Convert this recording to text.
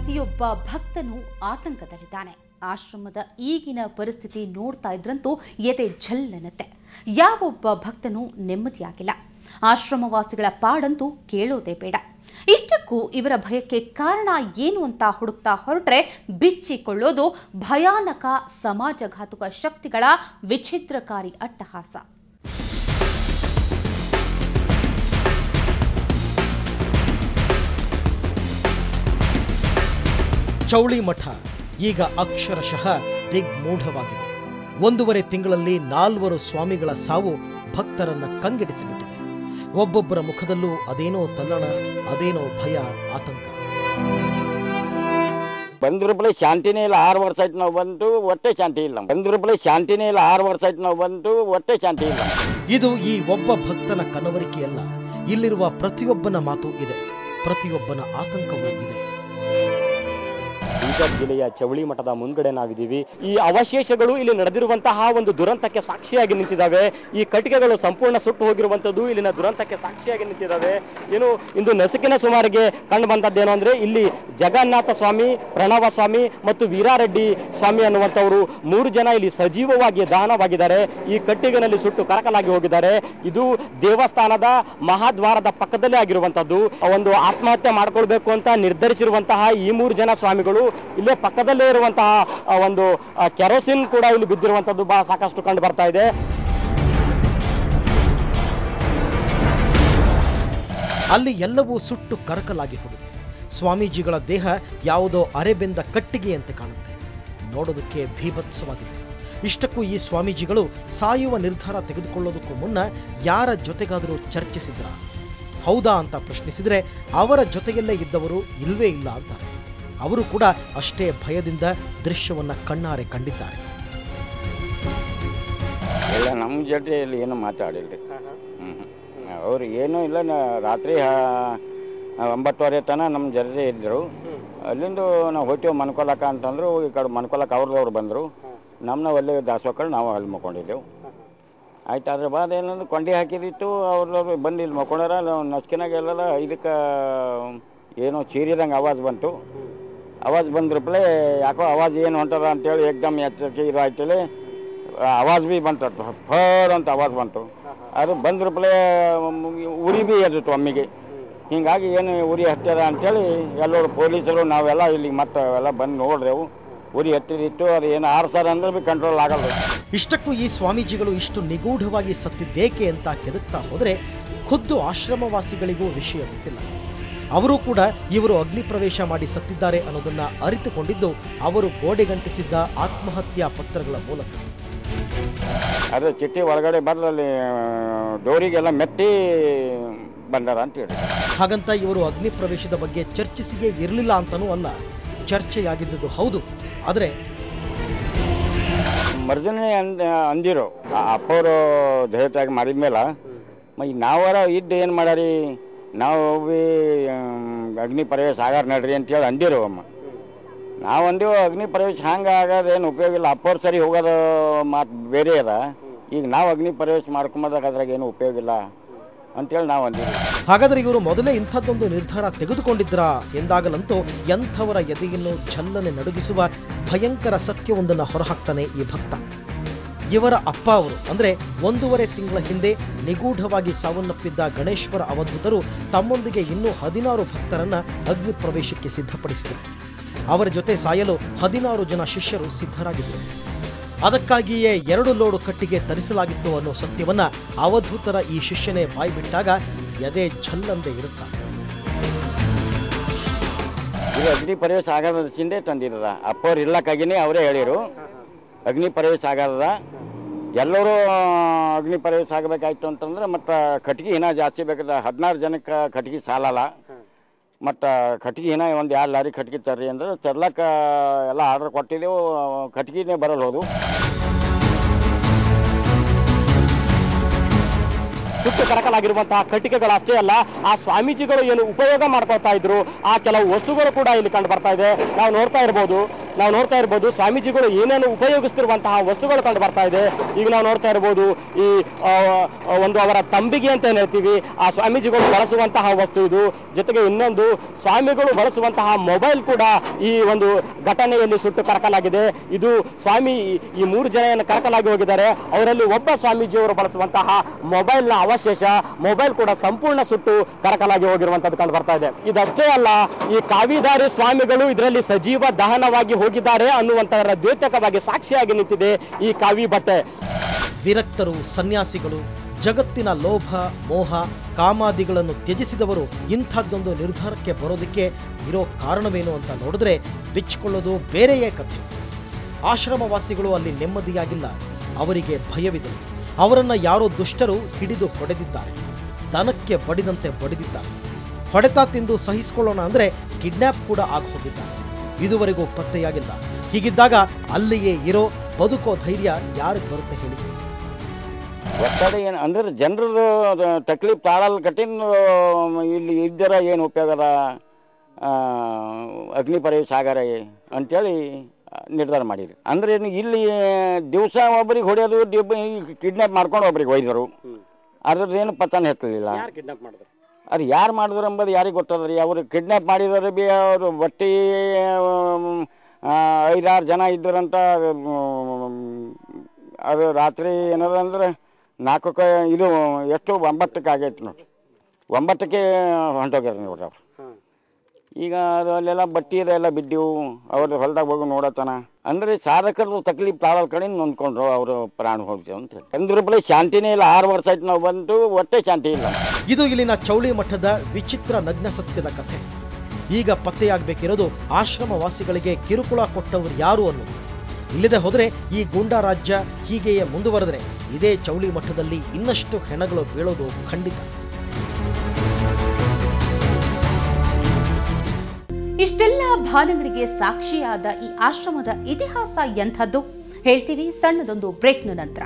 ಪ್ರತಿಯೊಬ್ಬ ಭಕ್ತನು ಆತಂಕದಲ್ಲಿದ್ದಾನೆ. ಆಶ್ರಮದ ಈಗಿನ ಪರಿಸ್ಥಿತಿ ನೋಡ್ತಾ ಇದ್ರಂತೂ ಎದೆ ಝಲ್ಲನತ್ತೆ. ಯಾವೊಬ್ಬ ಭಕ್ತನೂ ನೆಮ್ಮದಿಯಾಗಿಲ್ಲ. ಆಶ್ರಮವಾಸಿಗಳ ಪಾಡಂತೂ ಕೇಳೋದೇ ಬೇಡ. ಇಷ್ಟಕ್ಕೂ ಇವರ ಭಯಕ್ಕೆ ಕಾರಣ ಏನು ಅಂತ ಹುಡುಕ್ತಾ ಹೊರಟ್ರೆ ಬಿಚ್ಚಿಕೊಳ್ಳೋದು ಭಯಾನಕ ಸಮಾಜಘಾತುಕ ಶಕ್ತಿಗಳ ವಿಚಿತ್ರಕಾರಿ ಅಟ್ಟಹಾಸ. ಚೌಳಿ ಮಠ ಈಗ ಅಕ್ಷರಶಃ ದಿಗ್ಮೂಢವಾಗಿದೆ. 1.5 ತಿಂಗಳಲ್ಲಿ 4 ಸ್ವಾಮಿಗಳ ಸಾವು ಭಕ್ತರನ್ನ ಕಂಗೆಡಿಸಿಬಿಟ್ಟಿದೆ. ಒಬ್ಬೊಬ್ಬರ ಮುಖದಲ್ಲೂ ಅದೇನೋ ತಲ್ಲಣ, ಅದೇನೋ ಭಯ, ಆತಂಕ. ಬಂದ್ರೂಪಲೆ ಶಾಂತಿನೇ ಇಲ್ಲ. 6 ವರ್ಷ ಆಯ್ತು ನಾವು ಬಂದು, ಒಟ್ಟೆ ಶಾಂತಿ ಇಲ್ಲ. ಬಂದ್ರೂಪಲೆ ಶಾಂತಿನೇ ಇಲ್ಲ. 6 ವರ್ಷ ಆಯ್ತು ನಾವು ಬಂದು, ಒಟ್ಟೆ ಶಾಂತಿ ಇಲ್ಲ. ಇದು ಈ ಒಬ್ಬ ಭಕ್ತನ ಕನವರಿಕೆಯಲ್ಲ. ಇಲ್ಲಿರುವ ಪ್ರತಿಯೊಬ್ಬನ ಮಾತು ಇದೆ, ಪ್ರತಿಯೊಬ್ಬನ ಆತಂಕವೂ ಇದೆ. ಬೀದರ್ ಜಿಲ್ಲೆಯ ಚೌಳಿ ಮಠದ ಮುಂದ್ಗಡೆ ನಾವಿದ್ದೀವಿ. ಈ ಅವಶೇಷಗಳು ಇಲ್ಲಿ ನಡೆದಿರುವಂತಹ ಒಂದು ದುರಂತಕ್ಕೆ ಸಾಕ್ಷಿಯಾಗಿ ನಿಂತಿದ್ದಾವೆ. ಈ ಕಟ್ಟಿಗೆಗಳು ಸಂಪೂರ್ಣ ಸುಟ್ಟು ಹೋಗಿರುವಂಥದ್ದು ಇಲ್ಲಿನ ದುರಂತಕ್ಕೆ ಸಾಕ್ಷಿಯಾಗಿ ನಿಂತಿದ್ದಾವೆ. ಏನು ಇಂದು ನಸುಕಿನ ಸುಮಾರಿಗೆ ಕಂಡು ಬಂದದ್ದೇನು ಅಂದರೆ, ಇಲ್ಲಿ ಜಗನ್ನಾಥ ಸ್ವಾಮಿ, ಪ್ರಣವ ಸ್ವಾಮಿ ಮತ್ತು ವೀರಾರೆಡ್ಡಿ ಸ್ವಾಮಿ ಅನ್ನುವಂಥವರು 3 ಜನ ಇಲ್ಲಿ ಸಜೀವವಾಗಿ ದಹನವಾಗಿದ್ದಾರೆ. ಈ ಕಟ್ಟಿಗೆನಲ್ಲಿ ಸುಟ್ಟು ಕರಕಲಾಗಿ ಹೋಗಿದ್ದಾರೆ. ಇದು ದೇವಸ್ಥಾನದ ಮಹಾದ್ವಾರದ ಪಕ್ಕದಲ್ಲೇ ಆಗಿರುವಂಥದ್ದು. ಒಂದು ಆತ್ಮಹತ್ಯೆ ಮಾಡ್ಕೊಳ್ಬೇಕು ಅಂತ ನಿರ್ಧರಿಸಿರುವಂತಹ ಈ 3 ಜನ ಸ್ವಾಮಿಗಳು ಇಲ್ಲೇ ಪಕ್ಕದಲ್ಲೇ ಇರುವಂತಹ ಒಂದು ಕೆರೋಸಿನ್ ಕೂಡ ಇಲ್ಲಿ ಬಿದ್ದಿರುವಂತದ್ದು ಬಹಳ ಸಾಕಷ್ಟು ಕಂಡು ಬರ್ತಾ ಇದೆ. ಅಲ್ಲಿ ಎಲ್ಲವೂ ಸುಟ್ಟು ಕರಕಲಾಗಿ ಹೋಗಿದೆ. ಸ್ವಾಮೀಜಿಗಳ ದೇಹ ಯಾವುದೋ ಅರೆಬೆಂದ ಕಟ್ಟಿಗೆಯಂತೆ ಕಾಣುತ್ತೆ. ನೋಡೋದಕ್ಕೆ ಭೀಭತ್ಸವಾಗಿದೆ. ಇಷ್ಟಕ್ಕೂ ಈ ಸ್ವಾಮೀಜಿಗಳು ಸಾಯುವ ನಿರ್ಧಾರ ತೆಗೆದುಕೊಳ್ಳೋದಕ್ಕೂ ಮುನ್ನ ಯಾರ ಜೊತೆಗಾದರೂ ಚರ್ಚಿಸಿದ್ರ? ಹೌದಾ ಅಂತ ಪ್ರಶ್ನಿಸಿದರೆ ಅವರ ಜೊತೆಯಲ್ಲೇ ಇದ್ದವರು ಇಲ್ವೇ ಇಲ್ಲ ಅಂತಾರೆ. ಅವರು ಕೂಡ ಅಷ್ಟೇ ಭಯದಿಂದ ದೃಶ್ಯವನ್ನ ಕಣ್ಣಾರೆ ಕಂಡಿದ್ದಾರೆ. ಇಲ್ಲ, ನಮ್ಮ ಜೊತೆಯಲ್ಲಿ ಏನು ಮಾತಾಡಿಲ್ರಿ. ಅವ್ರು ಏನೂ ಇಲ್ಲ. ರಾತ್ರಿ 9:30 ತನಕ ನಮ್ಮ ಜೊತೆ ಇದ್ದರು. ಅಲ್ಲಿಂದ ನಾವು ಹೋಗ್ತೀವಿ ಮನ್ಕೊಳಕ ಅಂತಂದ್ರು. ಈ ಕಡೆ ಮನ್ಕೊಳಕ್ಕೆ ಅವ್ರದವ್ರು ಬಂದರು. ನಮ್ಮನ್ನ ಒಳ್ಳೆ ದಾಸೋಕಳು ನಾವು ಅಲ್ಲಿ ಮಕ್ಕೊಂಡಿದ್ದೆವು. ಆಯ್ತು, ಅದ್ರ ಬಾದ ಏನಂದ್ರೆ ಕೊಂಡಿ ಹಾಕಿದಿತ್ತು. ಅವ್ರದವ್ರು ಬಂದು ಇಲ್ಲಿ ಮಕ್ಕೊಂಡಾರ. ನಸ್ಕಿನಾಗೆಲ್ಲ ಇದಕ್ಕೆ ಏನೋ ಚೀರಿದಂಗೆ ಆವಾಜ್ ಬಂತು. ಆವಾಜ್ ಬಂದ್ರಪ್ಲೆ ಯಾಕೋ ಆವಾಜ್ ಏನು ಹೊಂಟದ ಅಂತೇಳಿ ಏಕ್ದಮ್ ಎಚ್ಚರಿಕೆ ಇದು ಆಯ್ತೇಳಿ ಆವಾಜ್ ಭೀ ಬಂತು. ಫರ್ ಅಂತ ಆವಾಜ್ ಬಂತು. ಅದು ಬಂದ್ರಪ್ಲೆ ಉರಿ ಭೀ ಎದ್ದಿತ್ತು ಒಮ್ಮಿಗೆ. ಹೀಗಾಗಿ ಏನು ಉರಿ ಹತ್ಯದ ಅಂತೇಳಿ ಎಲ್ಲರೂ ಪೊಲೀಸರು ನಾವೆಲ್ಲ ಇಲ್ಲಿ ಮತ್ತೆ ಎಲ್ಲ ಬಂದು ನೋಡ್ರೆವು. ಉರಿ ಹತ್ತಿದಿತ್ತು. ಅದು ಏನು ಆರ್ಸರ್ ಅಂದ್ರೆ ಭೀ ಕಂಟ್ರೋಲ್ ಆಗಲ್ಲ. ಇಷ್ಟಕ್ಕೂ ಈ ಸ್ವಾಮೀಜಿಗಳು ಇಷ್ಟು ನಿಗೂಢವಾಗಿ ಸತ್ತಿದ್ದೇಕೆ ಅಂತ ಕೆದಕ್ತಾ ಹೋದರೆ ಖುದ್ದು ಆಶ್ರಮವಾಸಿಗಳಿಗೂ ವಿಷಯ ಗೊತ್ತಿಲ್ಲ. ಅವರು ಕೂಡ ಇವರು ಅಗ್ನಿ ಪ್ರವೇಶ ಮಾಡಿ ಸತ್ತಿದ್ದಾರೆ ಅನ್ನೋದನ್ನ ಅರಿತುಕೊಂಡಿದ್ದು ಅವರು ಗೋಡೆಗಂಟಿಸಿದ್ದ ಆತ್ಮಹತ್ಯಾ ಪತ್ರಗಳ ಮೂಲಕ. ಅದು ಚಿಟ್ಟಿ ಒಳಗಡೆ ಬರಲಿ ಡೋರಿಗೆಲ್ಲ ಮೆಟ್ಟಿ ಬಂದಾರ ಅಂತ ಹೇಳಿ. ಹಾಗಂತ ಇವರು ಅಗ್ನಿ ಪ್ರವೇಶದ ಬಗ್ಗೆ ಚರ್ಚಿಸಿಯೇ ಇರಲಿಲ್ಲ ಅಂತನೂ ಅಲ್ಲ. ಚರ್ಚೆಯಾಗಿದ್ದು ಹೌದು. ಆದರೆ ಮರ್ಜನೆ ಅಂದಿರು ಅಪ್ಪವರು ದಯತಾಗಿ ಮಾಡಿದ್ಮೇಲೆ ನಾವರ ಇದ್ದು ಏನು ಮಾಡಾರಿ, ನಾವು ಭೀ ಅಗ್ನಿ ಪ್ರವೇಶ ಆಗಾರ ನಡ್ರಿ ಅಂತೇಳಿ ಅಂದಿರು ಅಮ್ಮ. ನಾವು ಅಂದೇವು ಅಗ್ನಿ ಪ್ರವೇಶ ಹಂಗೆ ಆಗೋದೇನು ಉಪಯೋಗ ಇಲ್ಲ. ಅಪ್ಪವ್ರು ಸರಿ ಹೋಗೋದು ಮಾತು ಬೇರೆ ಅದ. ಈಗ ನಾವು ಅಗ್ನಿ ಪ್ರವೇಶ ಮಾಡ್ಕೊಂಬದಾಗ ಅದ್ರಾಗ ಏನು ಉಪಯೋಗ ಇಲ್ಲ ಅಂತೇಳಿ ನಾವು ಅಂದಿವಿ. ಹಾಗಾದರೆ ಇವರು ಮೊದಲೇ ಇಂಥದ್ದೊಂದು ನಿರ್ಧಾರ ತೆಗೆದುಕೊಂಡಿದ್ರಾ ಎಂದಾಗಲಂತೂ ಎಂಥವರ ಎದೆಯನ್ನು ಛಲ್ಲನೆ ನಡುಗಿಸುವ ಭಯಂಕರ ಸತ್ಯವೊಂದನ್ನು ಹೊರಹಾಕ್ತಾನೆ ಈ ಭಕ್ತ. ಇವರ ಅಪ್ಪ ಅವರು ಅಂದರೆ 1.5 ತಿಂಗಳ ಹಿಂದೆ ನಿಗೂಢವಾಗಿ ಸಾವನ್ನಪ್ಪಿದ್ದ ಗಣೇಶ್ವರ ಅವಧೂತರು ತಮ್ಮೊಂದಿಗೆ ಇನ್ನೂ 16 ಭಕ್ತರನ್ನ ಅಗ್ನಿ ಪ್ರವೇಶಕ್ಕೆ ಸಿದ್ಧಪಡಿಸಿದರು. ಅವರ ಜೊತೆ ಸಾಯಲು 16 ಜನ ಶಿಷ್ಯರು ಸಿದ್ಧರಾಗಿದ್ದರು. ಅದಕ್ಕಾಗಿಯೇ 2 ಲೋಡು ಕಟ್ಟಿಗೆ ತರಿಸಲಾಗಿತ್ತು ಅನ್ನೋ ಸತ್ಯವನ್ನ ಅವಧೂತರ ಈ ಶಿಷ್ಯನೇ ಬಾಯ್ಬಿಟ್ಟಾಗ ಎದೆ ಛಲ್ಲಂದೆ ಇರುತ್ತಾರೆ. ಇದು ಅಗ್ನಿ ಪ್ರವೇಶ ಆಗದ ಸಿಂದೆ ತಂದಿರದ ಅಪ್ಪವ್ರು ಇರ್ಲಕ್ಕಾಗಿನೇ ಅವರೇ ಹೇಳಿರು ಅಗ್ನಿ ಪ್ರವೇಶ ಆಗದ. ಎಲ್ಲರೂ ಅಗ್ನಿ ಪ್ರವೇಶ ಆಗಬೇಕಾಯ್ತು ಅಂತಂದ್ರೆ ಮತ್ತು ಕಟ್ಟಿಗೆ ಇನ್ನೂ ಜಾಸ್ತಿ ಬೇಕಾದ. 16 ಜನಕ್ಕೆ ಕಟ್ಟಿಗೆ ಸಾಲಲ್ಲ. ಮತ್ತು ಕಟ್ಟಿಗೆ ಇನ್ನೂ 1-2 ಲಾರಿ ಕಟ್ಟಿಗೆ ತರ್ರಿ ಅಂದ್ರೆ ತರ್ಲಕ್ಕ ಎಲ್ಲ ಆರ್ಡರ್ ಕೊಟ್ಟಿದ್ದೆವು. ಕಟ್ಟಿಗೆನೇ ಬರಲ್ಲ ಹೋದು. ಸುಟ್ಟು ಕರಕಲಾಗಿರುವಂತಹ ಕಟ್ಟಿಗೆಗಳಷ್ಟೇ ಅಲ್ಲ, ಆ ಸ್ವಾಮೀಜಿಗಳು ಏನು ಉಪಯೋಗ ಮಾಡ್ಕೊಳ್ತಾ ಇದ್ರು ಆ ಕೆಲವು ವಸ್ತುಗಳು ಕೂಡ ಇಲ್ಲಿ ಕಂಡು ಬರ್ತಾ ಇದೆ. ನಾವು ನೋಡ್ತಾ ಇರ್ಬೋದು, ನಾವು ನೋಡ್ತಾ ಇರ್ಬೋದು ಸ್ವಾಮೀಜಿಗಳು ಏನೇನು ಉಪಯೋಗಿಸ್ತಿರುವಂತಹ ವಸ್ತುಗಳು ಕಂಡು ಬರ್ತಾ ಇದೆ. ಈಗ ನಾವು ನೋಡ್ತಾ ಇರ್ಬೋದು ಈ ಒಂದು ಅವರ ತಂಬಿಗೆ ಅಂತ ಏನ್ ಹೇಳ್ತೀವಿ, ಆ ಸ್ವಾಮೀಜಿಗಳು ಬಳಸುವಂತಹ ವಸ್ತು ಇದು. ಜೊತೆಗೆ ಇನ್ನೊಂದು ಸ್ವಾಮಿಗಳು ಬಳಸುವಂತಹ ಮೊಬೈಲ್ ಕೂಡ ಈ ಒಂದು ಘಟನೆಯಲ್ಲಿ ಸುಟ್ಟು ಕರಕಲಾಗಿದೆ. ಇದು ಸ್ವಾಮಿ ಈ 3 ಜನ ಕರಕಲಾಗಿ ಹೋಗಿದ್ದಾರೆ. ಅವರಲ್ಲಿ ಒಬ್ಬ ಸ್ವಾಮೀಜಿಯವರು ಬಳಸುವಂತಹ ಮೊಬೈಲ್ನ ಅವಶೇಷ, ಮೊಬೈಲ್ ಕೂಡ ಸಂಪೂರ್ಣ ಸುಟ್ಟು ಕರಕಲಾಗಿ ಹೋಗಿರುವಂತದ್ದು ಕಂಡು ಬರ್ತಾ ಇದೆ. ಇದಷ್ಟೇ ಅಲ್ಲ, ಈ ಕಾವಿಧಾರಿ ಸ್ವಾಮಿಗಳು ಇದರಲ್ಲಿ ಸಜೀವ ದಹನವಾಗಿ ಹೋಗಿದ್ದಾರೆ ಅನ್ನುವಂತಹ ದ್ಯೋತಕವಾಗಿ ಸಾಕ್ಷಿಯಾಗಿ ನಿಂತಿದೆ ಈ ಕಾವಿ ಬಟ್ಟೆ. ವಿರಕ್ತರು, ಸನ್ಯಾಸಿಗಳು, ಜಗತ್ತಿನ ಲೋಭ, ಮೋಹ, ಕಾಮಾದಿಗಳನ್ನು ತ್ಯಜಿಸಿದವರು ಇಂಥದ್ದೊಂದು ನಿರ್ಧಾರಕ್ಕೆ ಬರೋದಕ್ಕೆ ಇರೋ ಕಾರಣವೇನು ಅಂತ ನೋಡಿದ್ರೆ ಬಿಚ್ಚಿಕೊಳ್ಳೋದು ಬೇರೆಯೇ ಕಥೆ. ಆಶ್ರಮವಾಸಿಗಳು ಅಲ್ಲಿ ನೆಮ್ಮದಿಯಾಗಿಲ್ಲ, ಅವರಿಗೆ ಭಯವಿದೆ. ಅವರನ್ನು ಯಾರೋ ದುಷ್ಟರು ಹಿಡಿದು ಹೊಡೆದಿದ್ದಾರೆ, ದನಕ್ಕೆ ಬಡಿದಂತೆ ಬಡಿದಿದ್ದಾರೆ. ಹೊಡೆತ ತಿಂದು ಸಹಿಸಿಕೊಳ್ಳೋಣ ಅಂದರೆ ಕಿಡ್ನ್ಯಾಪ್ ಕೂಡ ಆಗಿ ಹೋಗಿದ್ದಾರೆ. ಇದುವರೆಗೂ ಪತ್ತೆಯಾಗಿಲ್ಲ. ಹೀಗಿದ್ದಾಗ ಅಲ್ಲಿಯೇ ಇರೋ ಬದುಕೋ ಧೈರ್ಯ ಯಾರಿಗೆ ಬರುತ್ತೆ ಹೇಳಿ? ಒತ್ತಡ ಏನು ಅಂದ್ರೆ ಜನರದು ತಕ್ಲೀಫ್ ತಾಳಲ್ ಕಠಿಣ. ಇಲ್ಲಿ ಇದ್ದರ ಏನು ಉಪಯೋಗದ, ಅಗ್ನಿ ಪ್ರವೇಶ ಆಗರ ಅಂಥೇಳಿ ನಿರ್ಧಾರ ಮಾಡಿರಿ. ಅಂದ್ರೆ ಇಲ್ಲಿ ದಿವಸ ಒಬ್ಬರಿಗೆ ಹೊಡೆಯೋದು, ಕಿಡ್ನ್ಯಾಪ್ ಮಾಡ್ಕೊಂಡು ಒಬ್ರಿಗೆ ಒಯ್ದರು. ಅದ್ರದ್ದೇನು ಪತನ ಎತ್ತಲಿಲ್ಲ. ಅದು ಯಾರು ಮಾಡಿದ್ರು ಅಂಬೋದು ಯಾರಿಗೆ ಗೊತ್ತದ್ರಿ. ಅವರು ಕಿಡ್ನ್ಯಾಪ್ ಮಾಡಿದರೆ ಬಿ ಅವರು ಬಟ್ಟಿ 5-6 ಜನ ಇದ್ದರಂತ. ಅದು ರಾತ್ರಿ ಏನದ ಅಂದ್ರೆ 4ಕ್ಕೆ ಇದು ಎಷ್ಟು 9ಕ್ಕೆ ಆಗೈತೆ ನೋಡಿ. 9ಕ್ಕೆ ಹೊಂಟೋಗ್ಯಾರ ನೋಡ್ರಿ ಅವ್ರು. ಈಗ ಅದು ಅಲ್ಲೆಲ್ಲ ಬಟ್ಟಿ ಇದೆಲ್ಲ ಬಿದ್ದೆವು. ಅವ್ರದ್ದು ಹೊಲದಾಗ ಹೋಗಿ ನೋಡತನ ಅಂದರೆ ಸಾಧಕರದು ತಕ್ಲೀಫ್ ತಾಳಲ್ ಕಡೆ ನೊಂದ್ಕೊಂಡ್ರು, ಅವರು ಪ್ರಾಣ ಹೋಗ್ತೇವೆ ಅಂತ ಹೇಳಿ. ಅಂದ್ರ ಬಳಿ ಶಾಂತಿನೇ ಇಲ್ಲ. 6 ವರ್ಷ ಆಯ್ತು ನಾವು ಬಂದು, ಒಟ್ಟೆ ಶಾಂತಿ ಇಲ್ಲ. ಇದು ಇಲ್ಲಿನ ಚೌಳಿ ಮಠದ ವಿಚಿತ್ರ ನಗ್ನ ಸತ್ಯದ ಕಥೆ. ಈಗ ಪತ್ತೆಯಾಗಬೇಕಿರೋದು ಆಶ್ರಮವಾಸಿಗಳಿಗೆ ಕಿರುಕುಳ ಕೊಟ್ಟವರು ಯಾರು ಅನ್ನೋದು. ಇಲ್ಲದೆ ಹೋದರೆ ಈ ಗೂಂಡಾ ರಾಜ್ಯ ಹೀಗೆಯೇ ಮುಂದುವರೆದರೆ ಇದೇ ಚೌಳಿ ಮಠದಲ್ಲಿ ಇನ್ನಷ್ಟು ಹೆಣಗಳು ಬೀಳೋದು ಖಂಡಿತ. ಇಷ್ಟೆಲ್ಲ ಭಾನಗಳಿಗೆ ಸಾಕ್ಷಿಯಾದ ಈ ಆಶ್ರಮದ ಇತಿಹಾಸ ಎಂಥದ್ದು ಹೇಳ್ತೀವಿ ಸಣ್ಣದೊಂದು ಬ್ರೇಕ್ನ ನಂತರ.